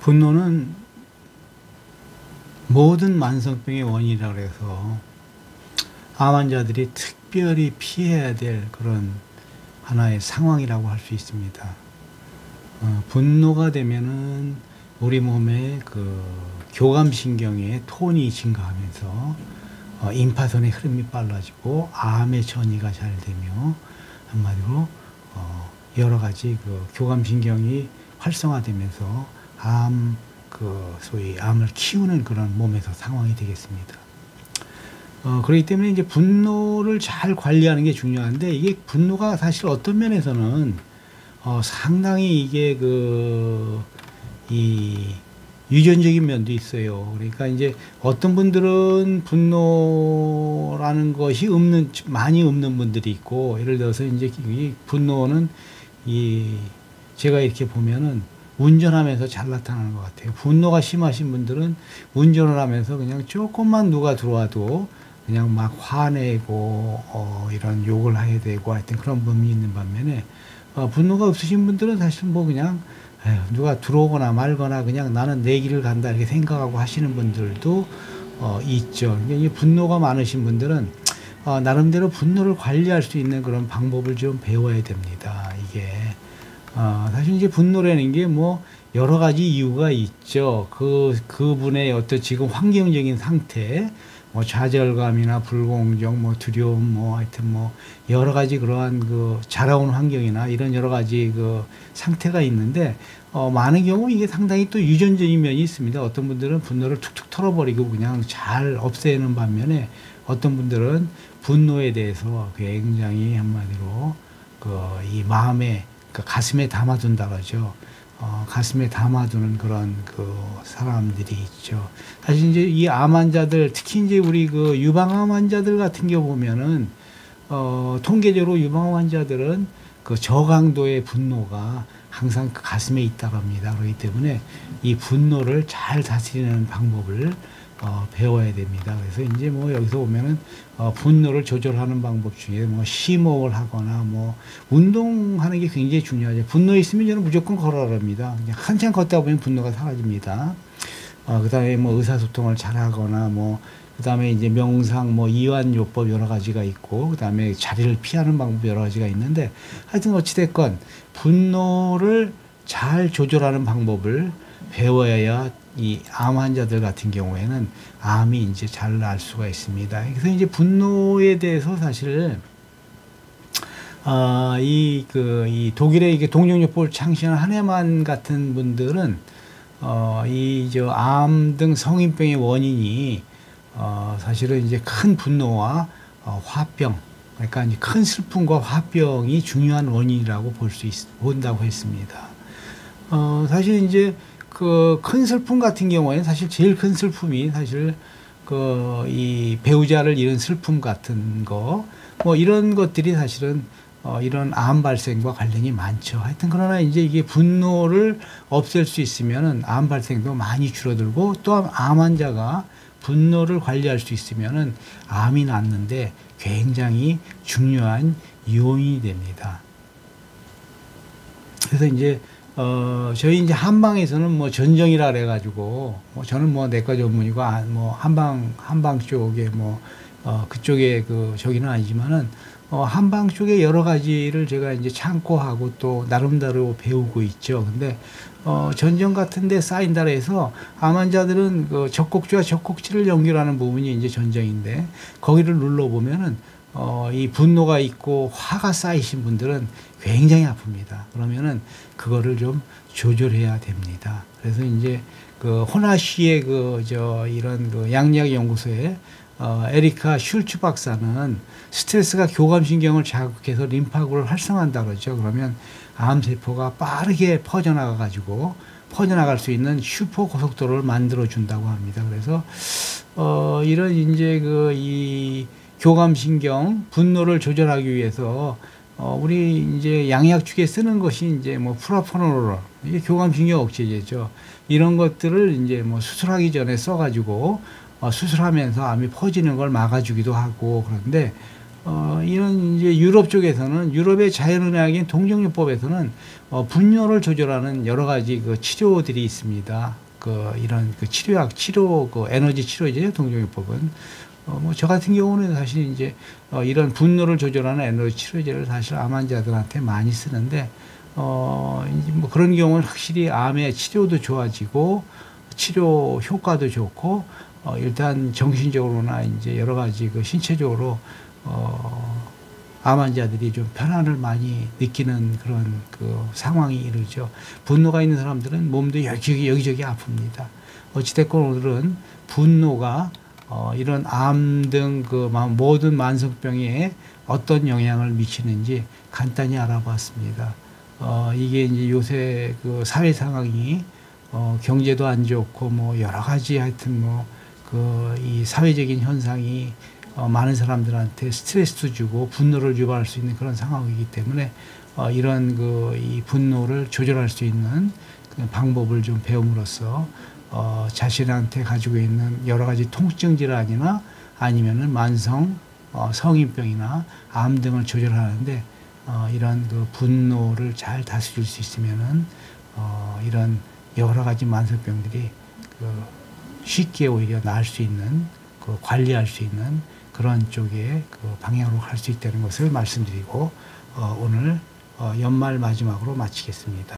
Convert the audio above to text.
분노는 모든 만성병의 원인이라고 해서 암 환자들이 특별히 피해야 될 그런 하나의 상황이라고 할 수 있습니다. 분노가 되면은 우리 몸의 그 교감신경의 톤이 증가하면서 임파선의 흐름이 빨라지고 암의 전이가 잘 되며 한마디로 여러 가지 그 교감신경이 활성화되면서 소위 암을 키우는 그런 몸에서 상황이 되겠습니다. 그렇기 때문에 이제 분노를 잘 관리하는 게 중요한데, 이게 분노가 사실 어떤 면에서는 상당히 이게 이 유전적인 면도 있어요. 그러니까 이제 어떤 분들은 분노라는 것이 많이 없는 분들이 있고, 예를 들어서 이제 이 분노는 제가 이렇게 보면은 운전하면서 잘 나타나는 것 같아요. 분노가 심하신 분들은 운전을 하면서 그냥 조금만 누가 들어와도 그냥 막 화내고 이런 욕을 해야 되고 하여튼 그런 부분이 있는 반면에 분노가 없으신 분들은 사실 뭐 그냥 누가 들어오거나 말거나 그냥 나는 내 길을 간다 이렇게 생각하고 하시는 분들도 있죠. 이 분노가 많으신 분들은 나름대로 분노를 관리할 수 있는 그런 방법을 좀 배워야 됩니다. 이게 사실 이제 분노라는 게 뭐 여러 가지 이유가 있죠. 그분의 어떤 지금 환경적인 상태, 뭐 좌절감이나 불공정, 뭐 두려움, 뭐 하여튼 뭐 여러 가지 그러한 그 자라온 환경이나 이런 여러 가지 그 상태가 있는데, 많은 경우 이게 상당히 또 유전적인 면이 있습니다. 어떤 분들은 분노를 툭툭 털어버리고 그냥 잘 없애는 반면에, 어떤 분들은 분노에 대해서 굉장히 한마디로 이 마음에 가슴에 담아둔다 그러죠. 가슴에 담아두는 그런 사람들이 있죠. 사실 이제 이 암 환자들, 특히 이제 우리 유방암 환자들 같은 경우 보면은, 통계적으로 유방암 환자들은 저강도의 분노가 항상 가슴에 있다고 합니다. 그렇기 때문에 이 분노를 잘 다스리는 방법을 배워야 됩니다. 그래서 이제 뭐 여기서 보면은 분노를 조절하는 방법 중에 뭐 심호흡을 하거나 뭐 운동하는 게 굉장히 중요하죠. 분노 있으면 저는 무조건 걸어라 합니다. 그냥 한참 걷다 보면 분노가 사라집니다. 그다음에 뭐 의사소통을 잘 하거나 뭐 그다음에 이제 명상, 뭐 이완요법 여러 가지가 있고, 그다음에 자리를 피하는 방법 여러 가지가 있는데, 하여튼 어찌됐건 분노를 잘 조절하는 방법을 배워야 이 암 환자들 같은 경우에는 암이 이제 잘 날 수가 있습니다. 그래서 이제 분노에 대해서 사실 이 독일의 이게 동정요법을 창시한 하네만 같은 분들은 암 등 성인병의 원인이 사실은 이제 큰 분노와 화병, 그러니까 이제 큰 슬픔과 화병이 중요한 원인이라고 본다고 했습니다. 사실 이제 큰 슬픔 같은 경우에는 사실 제일 큰 슬픔이 사실 이 배우자를 잃은 슬픔 같은 거, 뭐 이런 것들이 사실은 이런 암 발생과 관련이 많죠. 하여튼 그러나 이제 이게 분노를 없앨 수 있으면은 암 발생도 많이 줄어들고, 또한 암 환자가 분노를 관리할 수 있으면은 암이 낫는데 굉장히 중요한 요인이 됩니다. 그래서 이제 저희 이제 한방에서는 뭐 전정이라 그래가지고, 뭐 저는 뭐 내과 전문이고 뭐 한방 쪽에 뭐 그쪽에 저기는 아니지만은 한방 쪽에 여러 가지를 제가 이제 참고하고 또 나름대로 배우고 있죠. 근데 전정 같은 데 쌓인다 해서 암 환자들은 젖꼭지와 젖꼭지를 연결하는 부분이 이제 전정인데, 거기를 눌러보면은 이 분노가 있고 화가 쌓이신 분들은 굉장히 아픕니다. 그러면은 그거를 좀 조절해야 됩니다. 그래서 이제 호나시의 이런 양리학 연구소에 에리카 슐츠 박사는 스트레스가 교감신경을 자극해서 림파구를 활성화한다 그러죠. 그러면 암세포가 빠르게 퍼져나갈 수 있는 슈퍼 고속도로를 만들어 준다고 합니다. 그래서 이런 이제 이 교감신경 분노를 조절하기 위해서 우리 이제 양약 쪽에 쓰는 것이 이제 뭐 프라포놀, 이게 교감신경 억제제죠. 이런 것들을 이제 뭐 수술하기 전에 써가지고 수술하면서 암이 퍼지는 걸 막아주기도 하고, 그런데 이런 이제 유럽 쪽에서는 유럽의 자연의학인 동정요법에서는 분뇨를 조절하는 여러 가지 그 치료들이 있습니다. 이런 치료 에너지 치료제죠. 동정요법은 뭐 저 같은 경우는 사실 이제 이런 분노를 조절하는 에너지 치료제를 사실 암 환자들한테 많이 쓰는데 이제 뭐 그런 경우는 확실히 암의 치료도 좋아지고 치료 효과도 좋고 일단 정신적으로나 이제 여러 가지 그 신체적으로 암 환자들이 좀 편안을 많이 느끼는 그런 그 상황이 이르죠. 분노가 있는 사람들은 몸도 여기저기 아픕니다. 어찌됐건 오늘은 분노가 이런 암 등 그 모든 만성병에 어떤 영향을 미치는지 간단히 알아봤습니다. 이게 이제 요새 그 사회 상황이 경제도 안 좋고 뭐 여러 가지 하여튼 뭐 이 사회적인 현상이 많은 사람들한테 스트레스도 주고 분노를 유발할 수 있는 그런 상황이기 때문에 이런 이 분노를 조절할 수 있는 그 방법을 좀 배움으로써 자신한테 가지고 있는 여러 가지 통증 질환이나 아니면은 만성 성인병이나 암 등을 조절하는데 이런 그 분노를 잘 다스릴 수 있으면은 이런 여러 가지 만성병들이 쉽게 오히려 나을 수 있는 관리할 수 있는 그런 쪽의 방향으로 갈 수 있다는 것을 말씀드리고 오늘 연말 마지막으로 마치겠습니다.